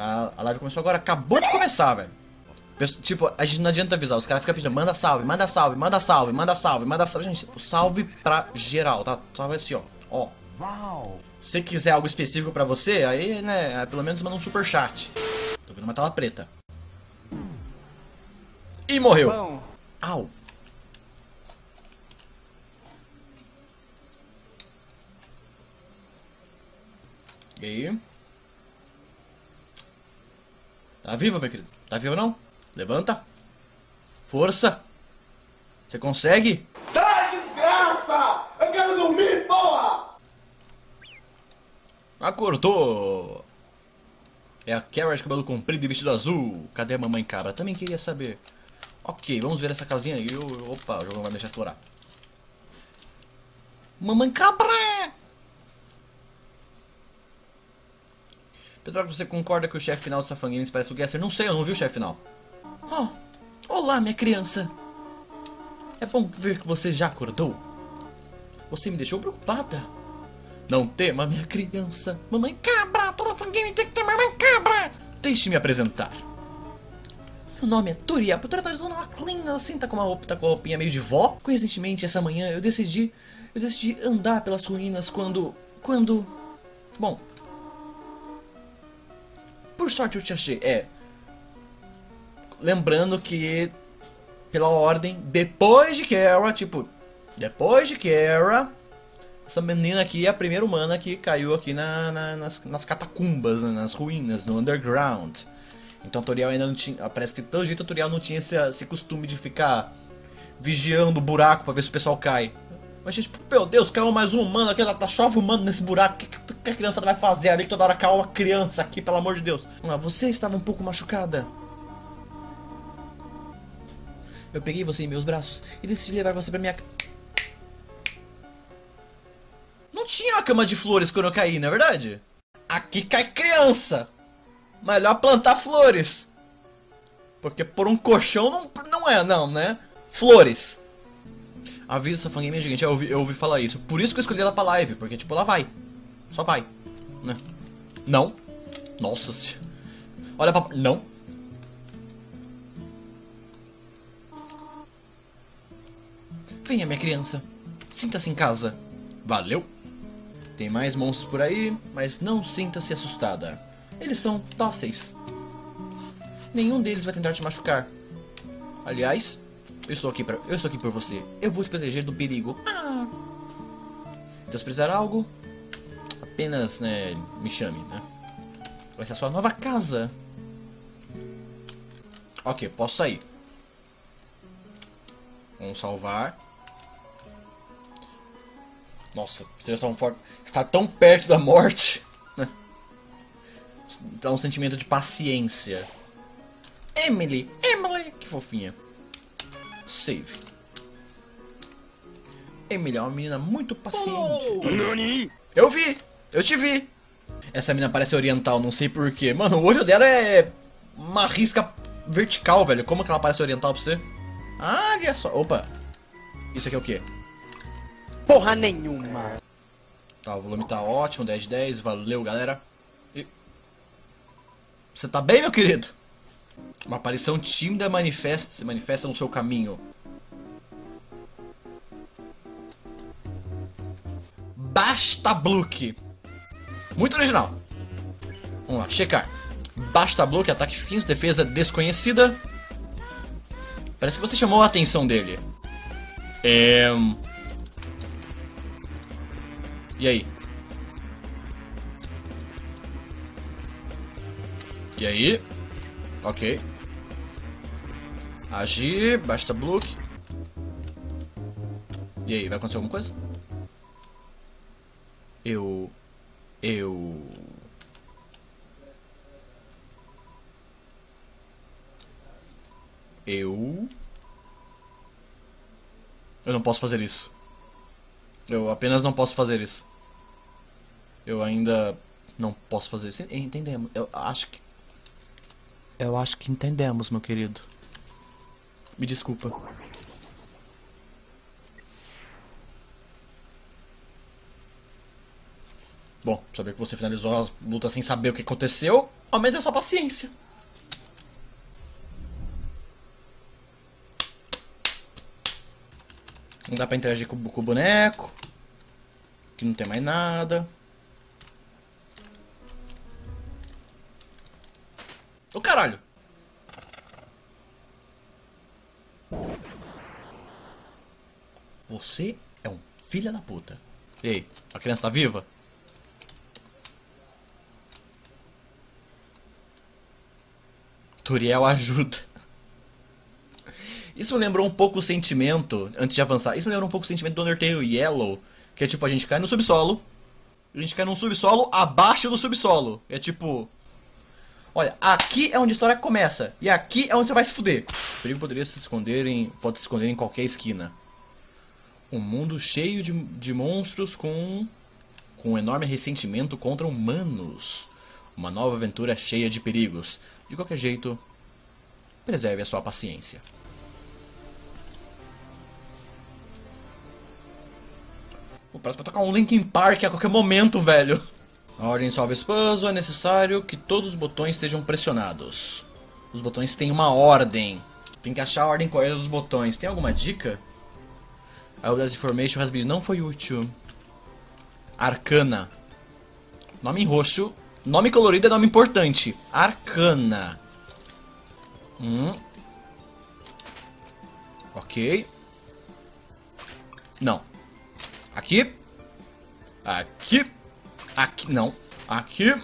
A live começou agora, acabou de começar, velho. Tipo, a gente não adianta avisar, os caras ficam pedindo, manda salve, manda salve, manda salve, manda salve, manda salve. Gente, tipo, salve pra geral, tá? Salve assim, ó. Se quiser algo específico pra você, aí, né, pelo menos manda um superchat. Tô vendo uma tela preta. E morreu. Bom. Au. E aí? Tá viva, meu querido? Tá viva não? Levanta. Força. Você consegue? Sai, desgraça! Eu quero dormir, porra! Acordou. É a Carol de cabelo comprido e vestido azul. Cadê a mamãe cabra? Também queria saber. Ok, vamos ver essa casinha aí. Opa, o jogo não vai me deixar explorar. Mamãe cabra! Pedro, você concorda que o chefe final do Safan Games parece o Gesser? Não sei, eu não vi o chefe final. Oh, olá, minha criança. É bom ver que você já acordou. Você me deixou preocupada. Não tema, minha criança. Mamãe cabra, toda Safan Game tem que ter mamãe cabra. Deixe-me apresentar. Meu nome é Turia, por tratar uma clean assim, tá com a roupinha meio de vó. Coincidentemente, essa manhã eu decidi andar pelas ruínas quando... Bom... Por sorte eu te achei, lembrando que, pela ordem, depois de Kara, essa menina aqui é a primeira humana que caiu aqui nas catacumbas, né, nas ruínas, no underground. Então o Toriel ainda não tinha, parece que pelo jeito o Toriel não tinha esse costume de ficar vigiando o buraco pra ver se o pessoal cai. Mas gente, meu Deus, caiu mais um humano aqui, tá chove humano nesse buraco, o que a criança vai fazer ali que toda hora caiu uma criança aqui, pelo amor de Deus. Você estava um pouco machucada. Eu peguei você em meus braços e decidi levar você pra minha... Não tinha uma cama de flores quando eu caí, não é verdade? Aqui cai criança. Melhor plantar flores. Porque por um colchão não, né? Flores. Avisa essa fanguinha, gente, eu ouvi falar isso. Por isso que eu escolhi ela pra live, porque tipo, ela vai. Só vai, né? Não. Nossa senhora. Olha pra... Não. Venha, minha criança. Sinta-se em casa. Valeu. Tem mais monstros por aí, mas não sinta-se assustada. Eles são dóceis. Nenhum deles vai tentar te machucar. Aliás... Eu estou aqui por você. Eu vou te proteger do perigo. Então se precisar de algo, apenas, né, me chame, né? Vai ser a sua nova casa. Ok, posso sair. Vamos salvar. Nossa, está tão perto da morte. Dá um sentimento de paciência. Emily, que fofinha. Save. Emily é uma menina muito paciente. Eu vi! Eu te vi! Essa menina parece oriental, não sei porquê. Mano, o olho dela é uma risca vertical, velho. Como que ela parece oriental pra você? Ah, olha só. Opa. Isso aqui é o quê? Porra nenhuma. Tá, o volume tá ótimo, 10 de 10. Valeu, galera. E... Você tá bem, meu querido? Uma aparição tímida se manifesta no seu caminho. Bastabluque. Muito original. Vamos lá, checar. Bastabluque, ataque 15, defesa desconhecida. Parece que você chamou a atenção dele. E aí? E aí? Ok. Agir, Bastabluque. E aí, vai acontecer alguma coisa? Eu não posso fazer isso. Eu apenas não posso fazer isso. Eu ainda não posso fazer isso. Entendemos. Eu acho que entendemos, meu querido. Me desculpa. Bom, saber que você finalizou a luta sem saber o que aconteceu, aumenta a sua paciência. Não dá pra interagir com o boneco. Aqui não tem mais nada. Ô caralho! Você é um filho da puta. Ei, a criança tá viva? Turiel ajuda. Isso me lembrou um pouco o sentimento, antes de avançar, isso me lembrou um pouco o sentimento do Undertale Yellow, que é tipo, a gente cai no subsolo, a gente cai num subsolo abaixo do subsolo. É tipo... Olha, aqui é onde a história começa, e aqui é onde você vai se fuder. O perigo poderia se esconder pode se esconder em qualquer esquina. Um mundo cheio de monstros com um enorme ressentimento contra humanos. Uma nova aventura cheia de perigos. De qualquer jeito, preserve a sua paciência. Parece que vai tocar um Linkin Park a qualquer momento, velho. A ordem solve esse puzzle, é necessário que todos os botões estejam pressionados. Os botões têm uma ordem. Tem que achar a ordem correta dos botões. Tem alguma dica? A Udas Information has been... Não foi útil. Arcana. Nome em roxo. Nome colorido é nome importante. Arcana. Ok. Não. Aqui. Aqui. Aqui. Não. Aqui.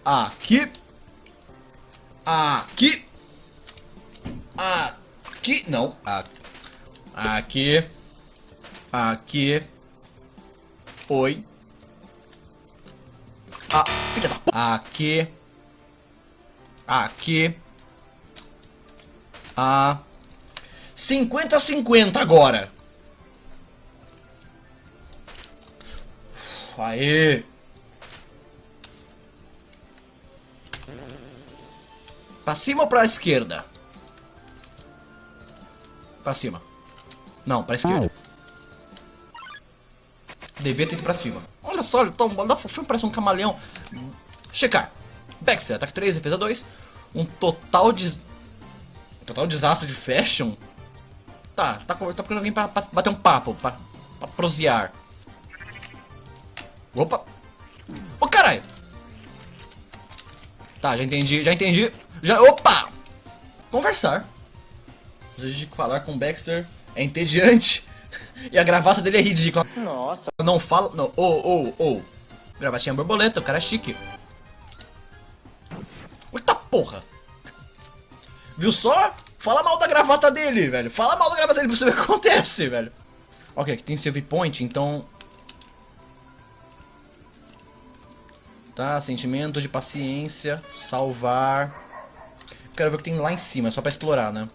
Aqui. Aqui. Aqui. Não. Aqui. Aqui. Oi. Filha da p... Aqui. Aqui. 50-50 agora. Aê. Pra cima ou pra esquerda? Pra cima. Não, pra esquerda. Devia ter ido pra cima. Olha só, ele tá um fofinho, parece um camaleão. Checar. Baxter, ataque 3, defesa 2. Um total desastre de fashion. Tá procurando alguém pra bater um papo, pra prosear. Opa. Ô, caralho. Tá, já entendi. Opa. Conversar. O jeito de falar com o Baxter é entediante. E a gravata dele é ridícula. Nossa. Não fala... Não. Ô. Gravatinha borboleta, o cara é chique. Eita porra. Viu só? Fala mal da gravata dele, velho. Fala mal da gravata dele pra você ver o que acontece, velho. Ok, aqui tem save point, então... Tá, sentimento de paciência, salvar... Quero ver o que tem lá em cima, é só pra explorar, né?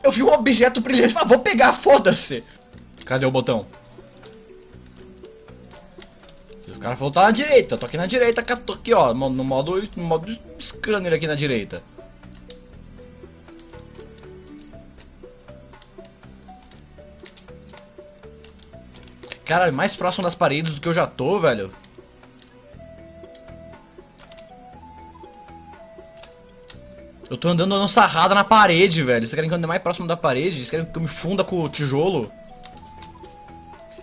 Eu vi um objeto brilhante, mas vou pegar, foda-se! Cadê o botão? O cara falou, tá na direita, eu tô aqui na direita, tô aqui ó, no modo scanner aqui na direita. Cara, mais próximo das paredes do que eu já tô, velho. Eu tô andando sarrada na parede, velho. Vocês querem que eu ande mais próximo da parede? Vocês querem que eu me funda com o tijolo?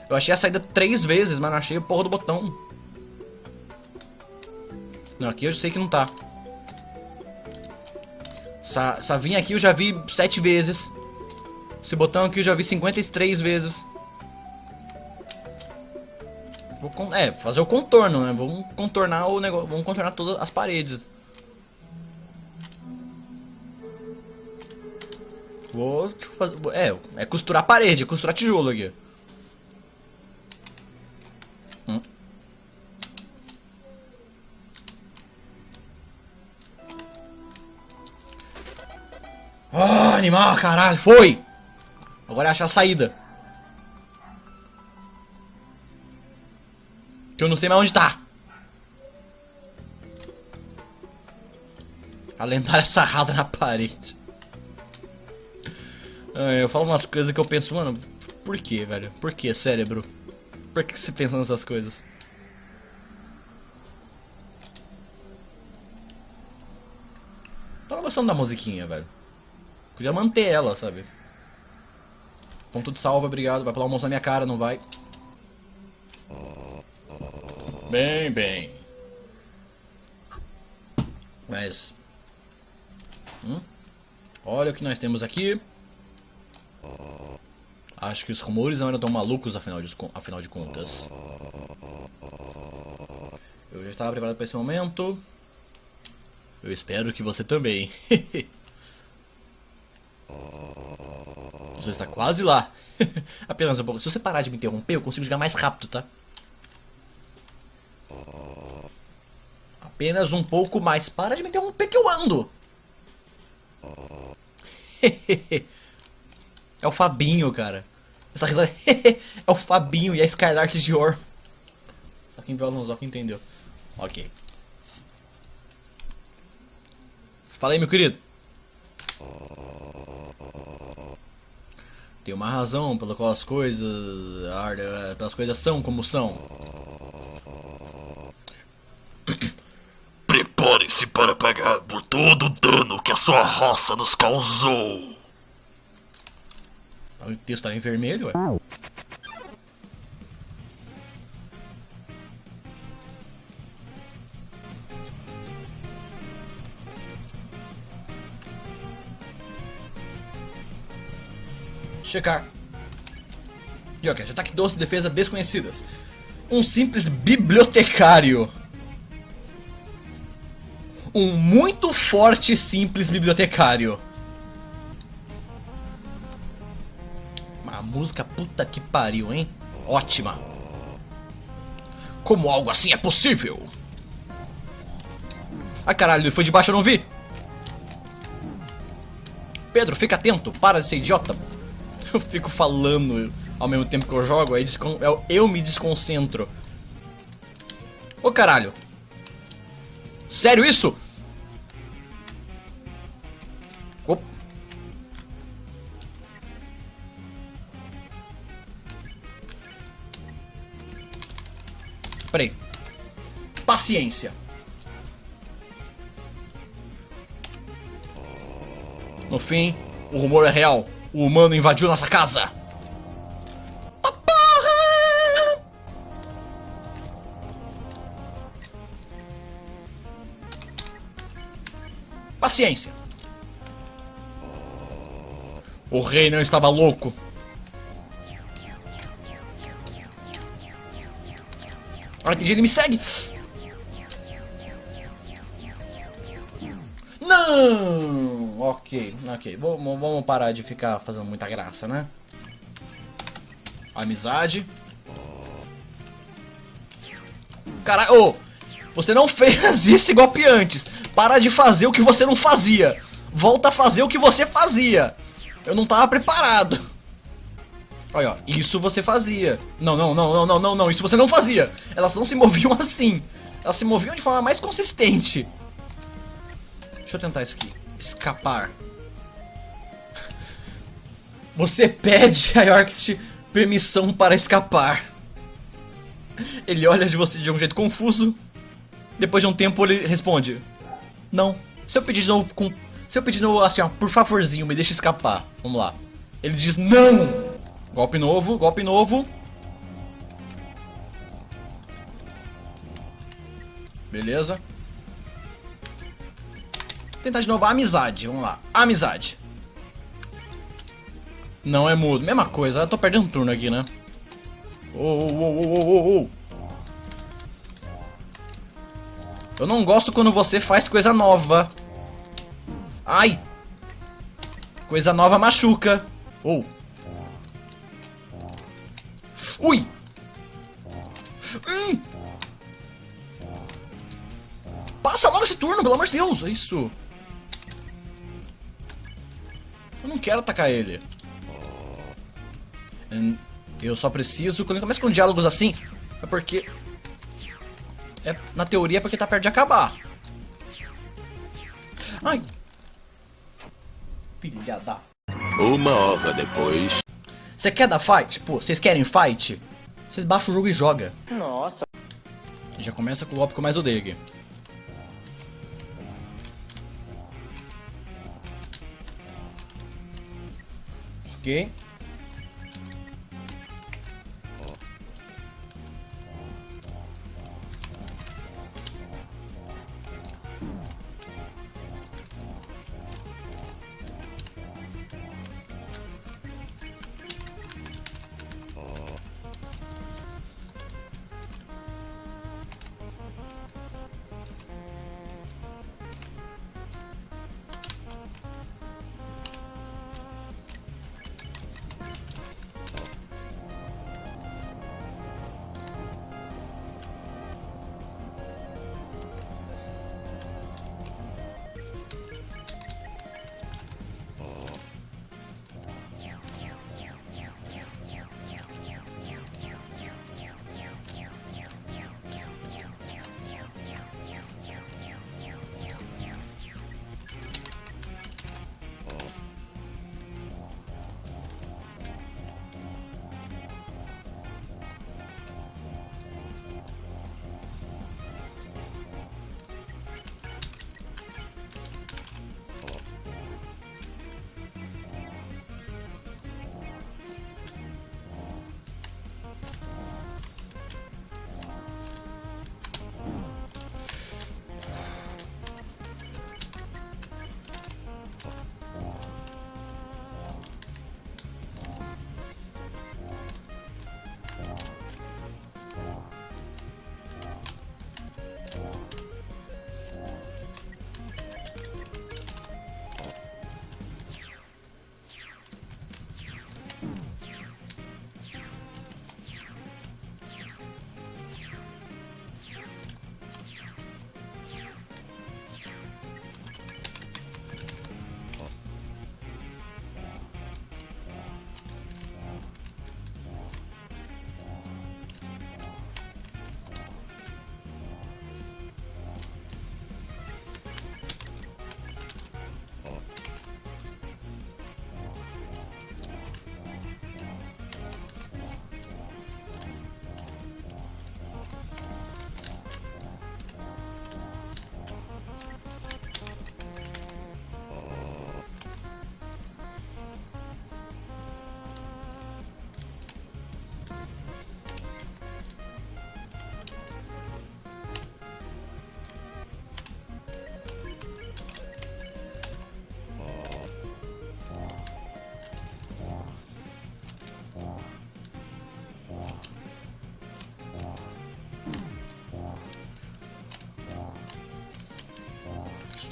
Eu achei a saída 3 vezes, mas não achei a porra do botão. Não, aqui eu sei que não tá. Essa vinha aqui eu já vi 7 vezes. Esse botão aqui eu já vi 53 vezes. Fazer o contorno, né? Vamos contornar o negócio. Vamos contornar todas as paredes. Vou fazer, costurar a parede, costurar tijolo aqui. Ah, animal, caralho, foi! Agora é achar a saída. Que eu não sei mais onde tá. A lendária sarrada na parede. Eu falo umas coisas que eu penso, mano, Por que, velho? Por que, cérebro? Por que você pensa nessas coisas? Tava gostando da musiquinha, velho. Podia manter ela, sabe? Ponto de salva, obrigado. Vai pular o monstro na minha cara, não vai. Bem, bem. Mas... Olha o que nós temos aqui. Acho que os rumores não eram tão malucos, afinal de contas. Eu já estava preparado para esse momento. Eu espero que você também. Você está quase lá. Apenas um pouco. Se você parar de me interromper, eu consigo jogar mais rápido, tá? Apenas um pouco mais. Para de me interromper que eu ando. É o Fabinho, cara. Essa risada é o Fabinho e a Skylar Dior. Só quem viu o que entendeu. Ok. Fala aí, meu querido. Tem uma razão pela qual as coisas são como são. Prepare-se para pagar por todo o dano que a sua raça nos causou. O texto tá em vermelho, ué. Checar. E ok, ataque doce, defesa desconhecidas. Um simples bibliotecário. Um muito forte simples bibliotecário. A música puta que pariu, hein? Ótima. Como algo assim é possível? Ai caralho, ele foi de baixo, eu não vi. Pedro, fica atento, para de ser idiota. Eu fico falando ao mesmo tempo que eu jogo, aí eu me desconcentro. Ô caralho. Sério isso? Opa. Peraí. Paciência. No fim, o rumor é real. O humano invadiu nossa casa. Oh, porra! Paciência. O rei não estava louco. Ah, entendi, ele me segue. Não! Ok. Vamos parar de ficar fazendo muita graça, né? Amizade. Caralho, ô! Você não fez esse golpe antes. Para de fazer o que você não fazia. Volta a fazer o que você fazia. Eu não tava preparado. Olha, ó, isso você fazia. Não, isso você não fazia. Elas não se moviam assim. Elas se moviam de forma mais consistente. Deixa eu tentar isso aqui. Escapar. Você pede a York permissão para escapar. Ele olha de você de um jeito confuso. Depois de um tempo ele responde: não. Se eu pedir de novo assim, ó, por favorzinho, me deixa escapar. Vamos lá. Ele diz não. Golpe novo, golpe novo. Beleza. Tentar de novo a amizade, vamos lá. Amizade. Não é mudo, mesma coisa, eu tô perdendo turno aqui, né? Oh. Eu não gosto quando você faz coisa nova. Ai! Coisa nova machuca. Oh. Ui! Passa logo esse turno, pelo amor de Deus! É isso. Eu não quero atacar ele. Eu só preciso... Quando começa com diálogos assim, é porque... na teoria é porque tá perto de acabar. Ai! Filha da... Uma hora depois... Você quer dar fight? Tipo, vocês querem fight? Vocês baixam o jogo e joga. Nossa. Já começa com o golpe que eu mais odeio aqui. Ok.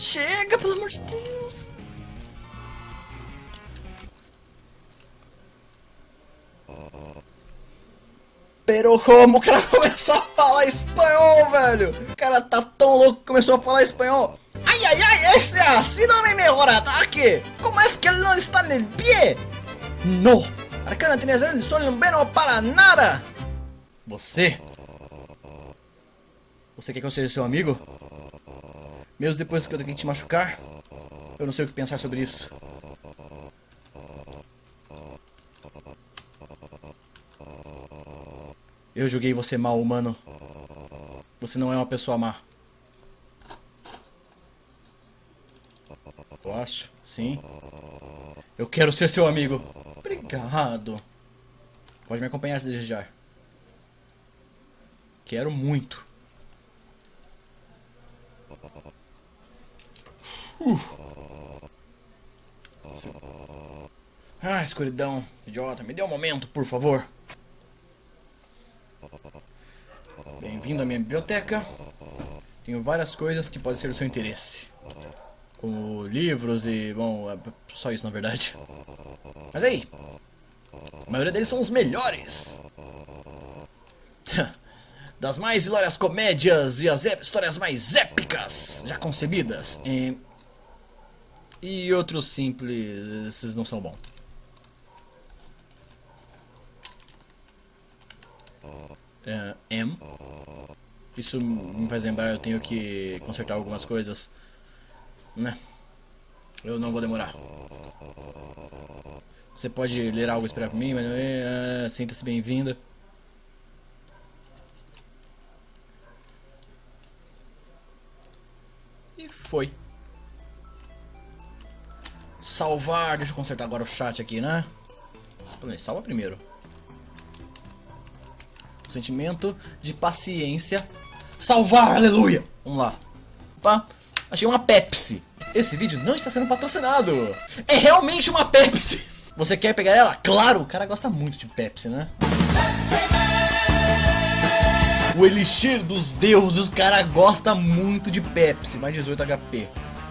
Chega, pelo amor de Deus! Pero como? O cara começou a falar espanhol, velho! O cara tá tão louco que começou a falar espanhol! Ai, ai, ai, esse así no me mejor ataque! Como é que ele não está no pie? No! Arcana tiene el sol bueno para nada! Você? Você quer que eu seja seu amigo? Mesmo depois que eu tentei te machucar? Eu não sei o que pensar sobre isso. Eu julguei você mal, humano. Você não é uma pessoa má. Eu acho, sim. Eu quero ser seu amigo. Obrigado. Pode me acompanhar se desejar. Quero muito. Ah, escuridão. Idiota, me dê um momento, por favor. Bem-vindo à minha biblioteca. Tenho várias coisas que podem ser do seu interesse. Como livros e... bom, é só isso na verdade. Mas aí, a maioria deles são os melhores. Das mais hilárias comédias e as histórias mais épicas já concebidas. E outros simples, esses não são bons. Isso me faz lembrar, eu tenho que consertar algumas coisas, né? Eu não vou demorar. Você pode ler algo e esperar por mim, mas não é. Sinta-se bem-vinda. E foi. Salvar. Deixa eu consertar agora o chat aqui, né? Salva primeiro. O sentimento de paciência. Salvar, aleluia! Vamos lá. Opa, achei uma Pepsi. Esse vídeo não está sendo patrocinado. É realmente uma Pepsi. Você quer pegar ela? Claro, o cara gosta muito de Pepsi, né? O Elixir dos Deuses, o cara gosta muito de Pepsi. Mais 18 HP.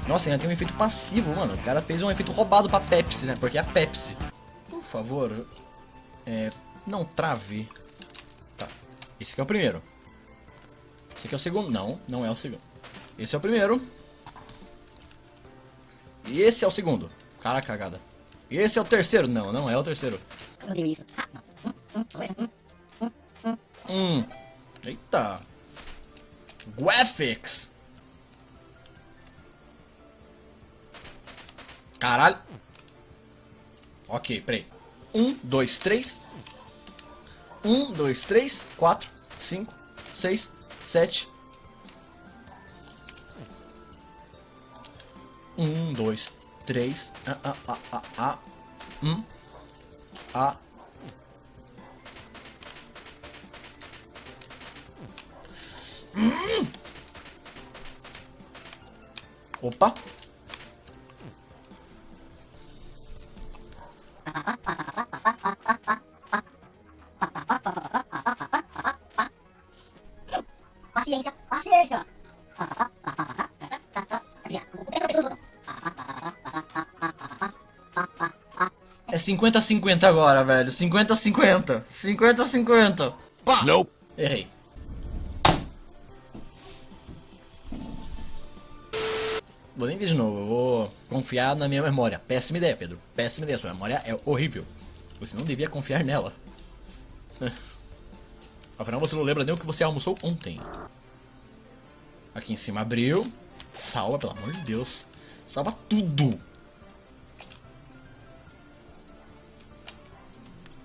Nossa, ainda tem um efeito passivo, mano. O cara fez um efeito roubado pra Pepsi, né? Porque é a Pepsi. Por favor, não trave. Tá, esse aqui é o primeiro. Esse aqui é o segundo. Não, não é o segundo. Esse é o primeiro. E esse é o segundo. Cara, cagada. E esse é o terceiro. Não, não é o terceiro. Eu tenho isso. Eita. Graphics. Caralho. Ok, peraí. 1, 2, 3. 1, 2, 3, 4, 5, 6, 7. 1, 2, 3. Opa. Paciência, paciência. É 50-50 agora, velho. 50-50. 50-50. Pá! Nope. Errei. Vou nem ver de novo, eu vou confiar na minha memória. Péssima ideia, Pedro. Péssima ideia, sua memória é horrível. Você não devia confiar nela. Afinal, você não lembra nem o que você almoçou ontem. Aqui em cima abriu. Salva, pelo amor de Deus. Salva tudo.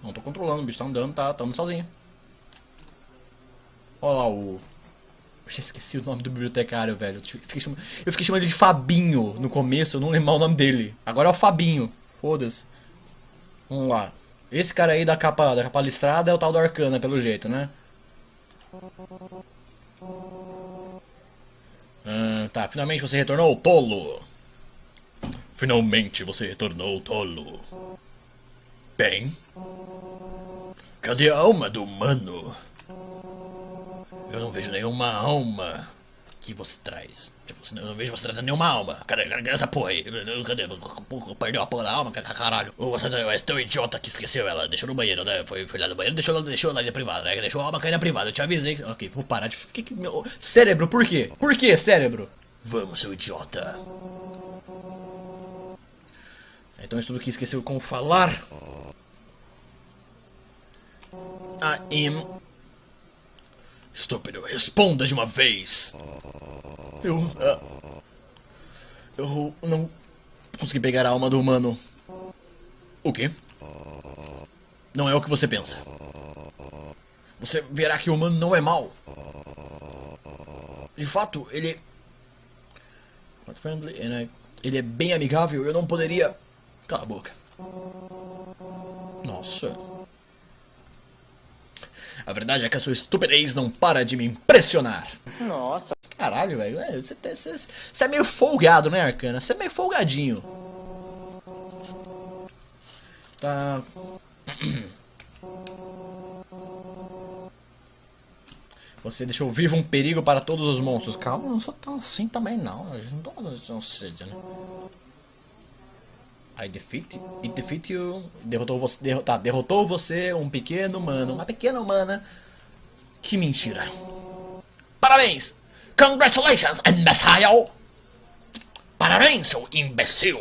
Não tô controlando, o bicho tá andando, tá andando sozinho. Olha lá o... Eu já esqueci o nome do bibliotecário, velho. Eu fiquei chamando ele de Fabinho no começo, eu não lembro o nome dele. Agora é o Fabinho. Foda-se. Vamos lá. Esse cara aí da capa listrada é o tal do Arcana, pelo jeito, né? Tá, finalmente você retornou, tolo. Finalmente você retornou, tolo. Bem, cadê a alma do humano? Eu não vejo nenhuma alma que você traz. Eu não vejo você trazendo nenhuma alma. Cadê essa porra aí? Cadê? Perdeu a porra da alma? Caralho. Ou você é tão idiota que esqueceu ela. Deixou no banheiro, né? Foi lá no banheiro, deixou lá na privada, né? Deixou a alma cair na privada. Eu te avisei. Ok, vou parar de... Cérebro, por quê? Por que, cérebro? Vamos, seu idiota. Então isso tudo que esqueceu como falar. Estúpido, responda de uma vez. Eu não consegui pegar a alma do humano. O quê? Não é o que você pensa. Você verá que o humano não é mau. De fato, ele... Ele é bem amigável, eu não poderia... Cala a boca. Nossa. A verdade é que a sua estupidez não para de me impressionar. Nossa. Caralho, velho. Você é meio folgado, né, Arcana? Você é meio folgadinho. Tá... Você deixou vivo um perigo para todos os monstros. Calma, eu não sou tão assim também, não. Eu não tô fazendo tão cedo, né? It defeat you. Derrotou você, um pequeno humano. Uma pequena humana. Que mentira. Parabéns! Congratulations, imbecile! Parabéns, seu imbecil!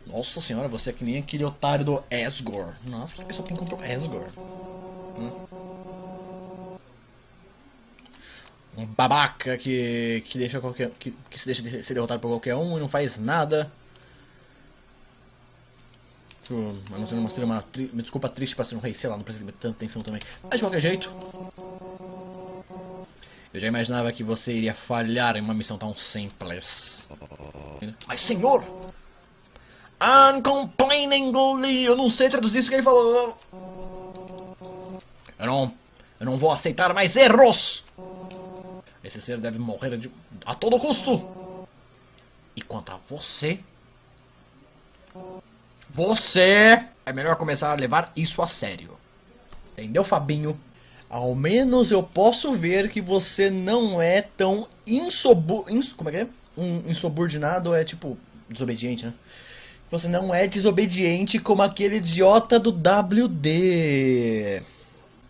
Nossa senhora, você é que nem aquele otário do Asgore. Nossa, que pessoa que encontrou Asgore? Um babaca que deixa qualquer... que se deixa de ser derrotado por qualquer um e não faz nada. Uma desculpa triste pra ser um rei, sei lá, não precisa ter tanta atenção também. Mas de qualquer jeito, eu já imaginava que você iria falhar em uma missão tão simples. Mas senhor, uncomplainingly, eu não sei traduzir isso que ele falou. Eu não vou aceitar mais erros. Esse ser deve morrer a todo custo. E quanto a você, é melhor começar a levar isso a sério. Entendeu, Fabinho? Ao menos eu posso ver que você não é tão como é que é? Insubordinado é tipo desobediente, né? Você não é desobediente como aquele idiota do WD.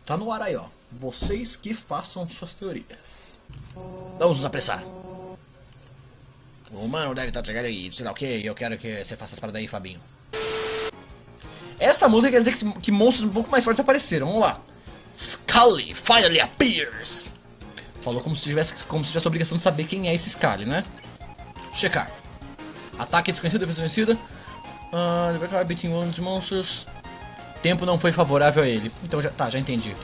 Tá no ar aí, ó. Vocês que façam suas teorias. Vamos nos apressar. O humano deve estar chegando aí, sei lá o que. Eu quero que você faça as paradas aí, Fabinho. Esta música quer dizer que monstros um pouco mais fortes apareceram. Vamos lá. Scully finally appears. Falou como se tivesse a obrigação de saber quem é esse Scully, né? Checar. Ataque desconhecido, defesa desconhecida. Beating one dos monstros. Tempo não foi favorável a ele. Então já entendi.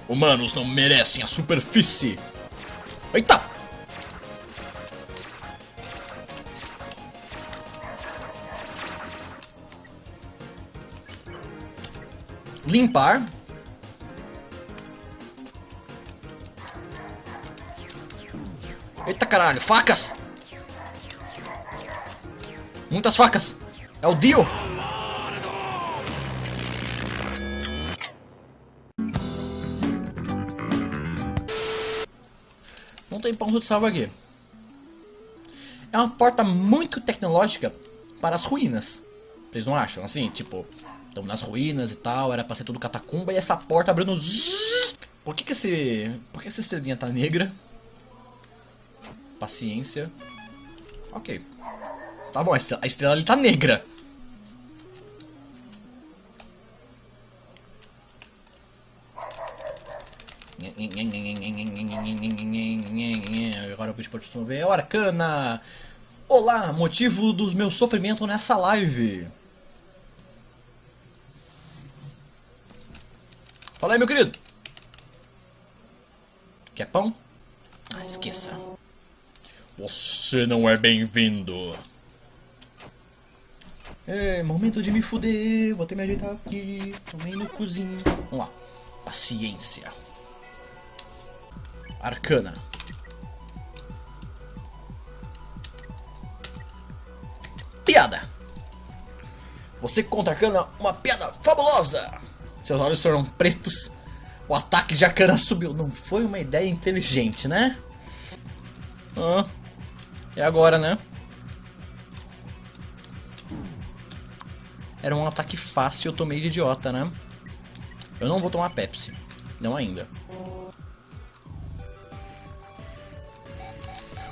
Humanos não merecem a superfície. Eita! Limpar. Eita caralho, facas! Muitas facas! É o Dio! Não tem ponto de salva aqui. É uma porta muito tecnológica para as ruínas. Vocês não acham? Assim, tipo, estamos nas ruínas e tal, era pra ser tudo catacumba e essa porta abrindo. Por que essa estrelinha tá negra? Paciência. Ok. Tá bom, a estrela ali tá negra. Agora o bicho pode se mover. É o Arcana! Olá, motivo do meu sofrimento nessa live. Fala aí, meu querido. Quer pão? Ah, esqueça. Você não é bem-vindo. É, momento de me fuder. Vou até me ajeitar aqui. Tomei no cozinho. Vamos lá. Paciência. Arcana. Piada. Você contra Arcana, uma piada fabulosa. Seus olhos foram pretos. O ataque de Arcana subiu. Não foi uma ideia inteligente, né? É agora, né? Era um ataque fácil, eu tomei de idiota, né? Eu não vou tomar Pepsi. Não ainda.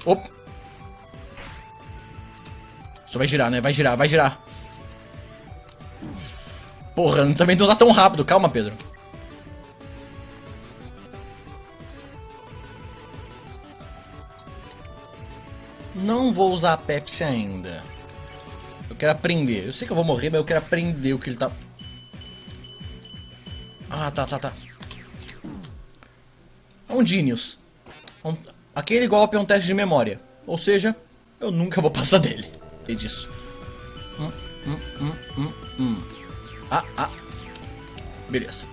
Opa! Só vai girar, né? Vai girar, vai girar. Porra, também não dá tão rápido. Calma, Pedro. Não vou usar a Pepsi ainda. Eu quero aprender. Eu sei que eu vou morrer, mas eu quero aprender o que ele tá... Ah, tá. É um Genius. Aquele golpe é um teste de memória. Ou seja, eu nunca vou passar dele. E disso. Ah. Beleza.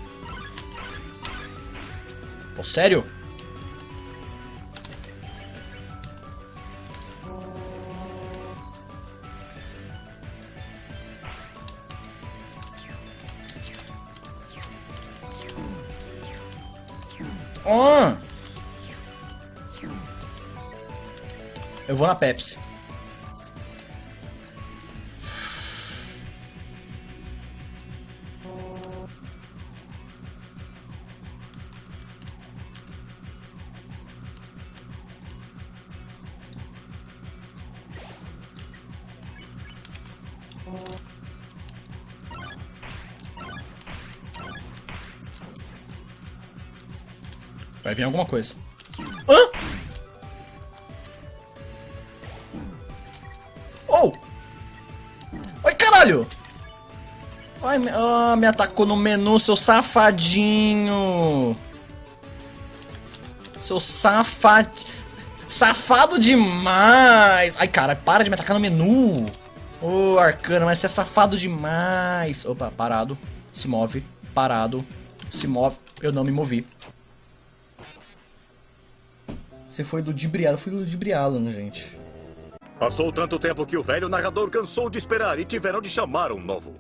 Pô, sério? Eu vou na Pepsi. Vai vir alguma coisa. Hã? Oh! Oi, caralho! Ai, me atacou no menu, seu safadinho. Seu safado demais. Ai, cara, para de me atacar no menu. Ô, Arcana, mas você é safado demais. Opa, parado. Se move. Parado. Se move. Eu não me movi. Você foi ludibriado. Eu fui ludibriado, né, gente? Passou tanto tempo que o velho narrador cansou de esperar e tiveram de chamar um novo.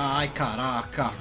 Ai, caraca.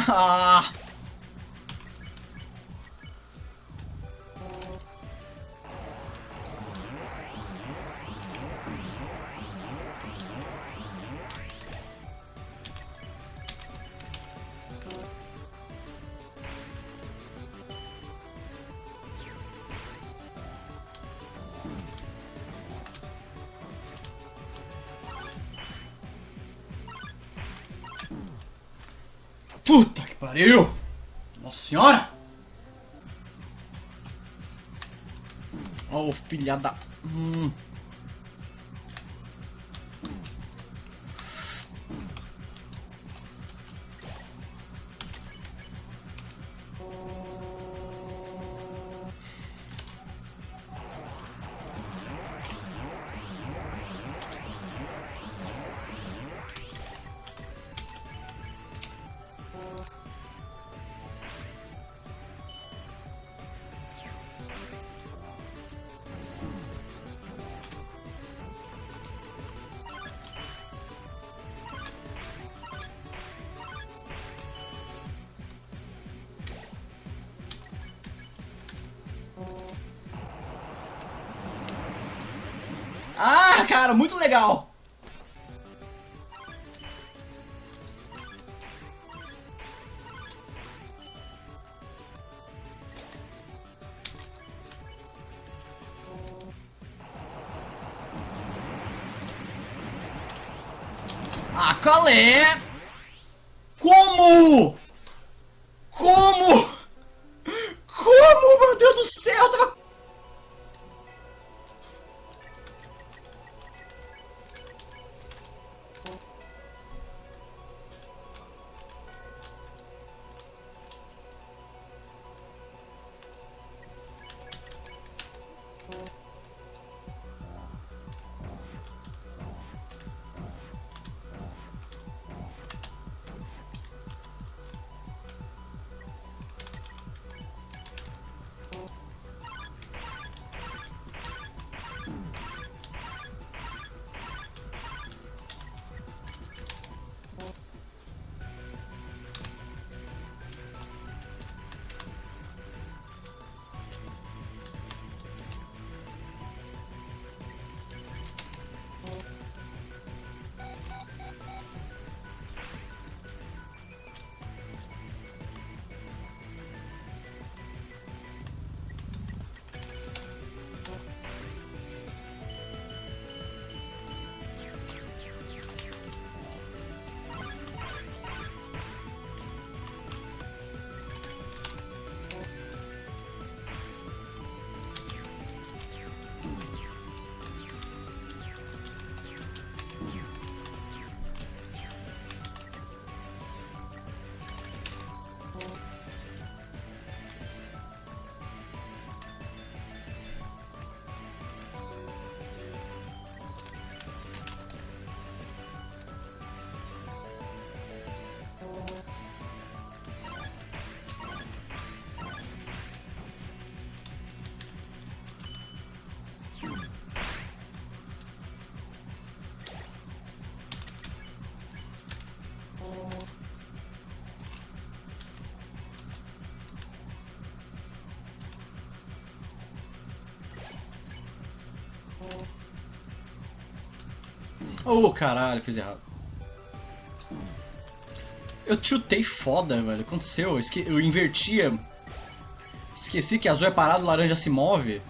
Ah! Puta que pariu! Nossa senhora! Oh, filha da... cara, muito legal. Ah, qual é? Como? Como? Como, meu Deus do céu? Eu tava... Oh, caralho, fiz errado. Eu chutei foda, velho. Aconteceu. Eu invertia. Esqueci que azul é parado, laranja se move.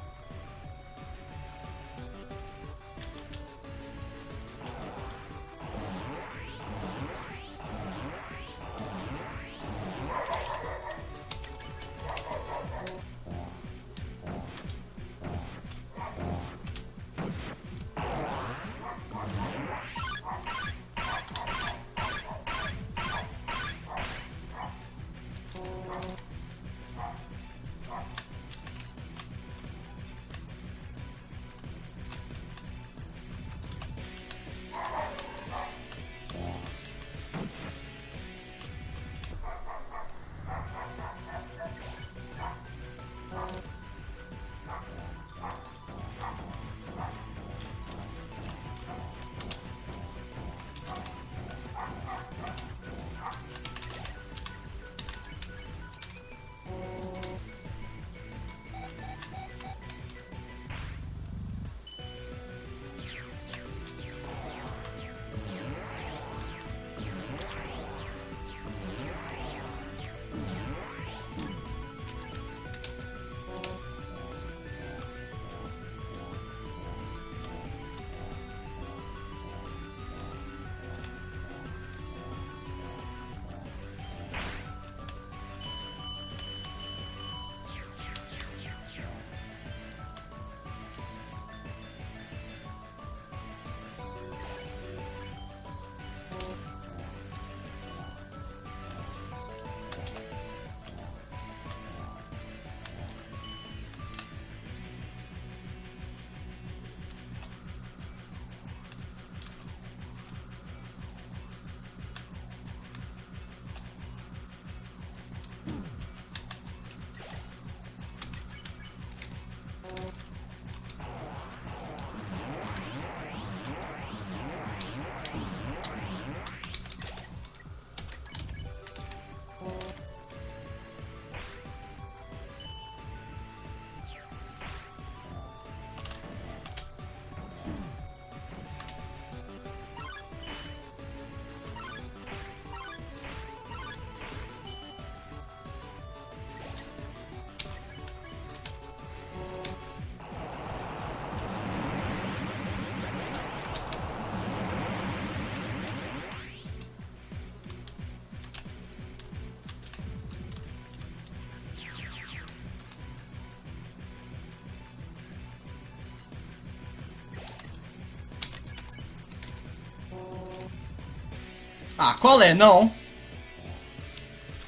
Ah, qual é? Não.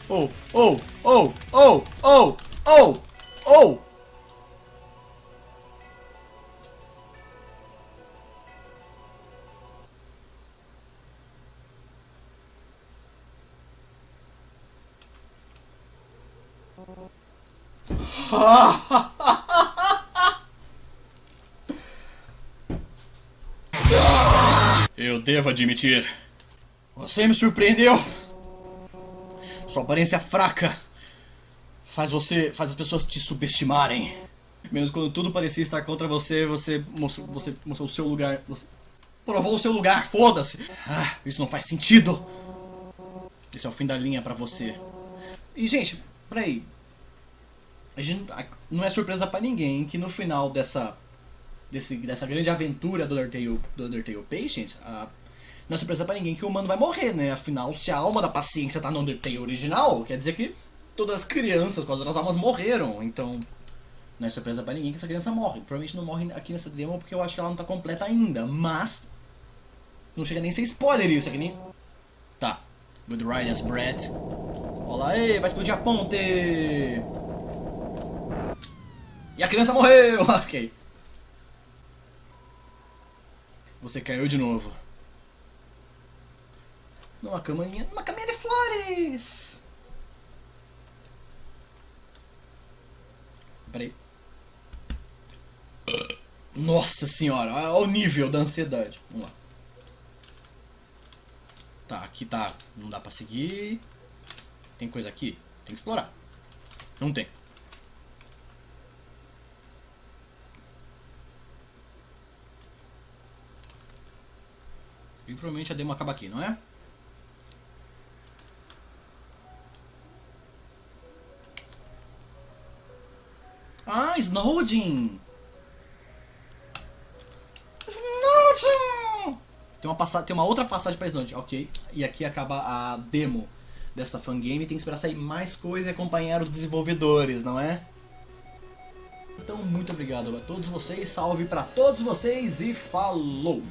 Oh, oh, oh, oh, oh, oh, oh. Eu devo admitir. Você me surpreendeu. Sua aparência fraca faz as pessoas te subestimarem. Mesmo quando tudo parecia estar contra você, você mostrou o seu lugar. Você provou o seu lugar, foda-se. Ah, isso não faz sentido. Esse é o fim da linha pra você. E, gente, peraí. Não é surpresa pra ninguém que no final dessa grande aventura do Undertale Patience, não é surpresa pra ninguém que o humano vai morrer, né? Afinal, se a alma da paciência tá no Undertale original, quer dizer que todas as crianças com as outras almas morreram. Então, não é surpresa pra ninguém que essa criança morre. Provavelmente não morre aqui nessa demo porque eu acho que ela não tá completa ainda. Mas, não chega nem a ser spoiler isso, é que nem... Tá. Good riddance, Brett. Olá, ei, vai explodir a ponte! E a criança morreu! Ok. Você caiu de novo. Numa caminha de flores! Peraí. Nossa senhora, olha o nível da ansiedade. Vamos lá. Tá, aqui tá. Não dá pra seguir. Tem coisa aqui? Tem que explorar. Não tem. E provavelmente a demo acaba aqui, não é? Ah, Snowdin! Snowdin! Tem uma outra passagem pra Snowdin, ok. E aqui acaba a demo dessa fangame. Tem que esperar sair mais coisa e acompanhar os desenvolvedores, não é? Então, muito obrigado a todos vocês. Salve pra todos vocês e falou!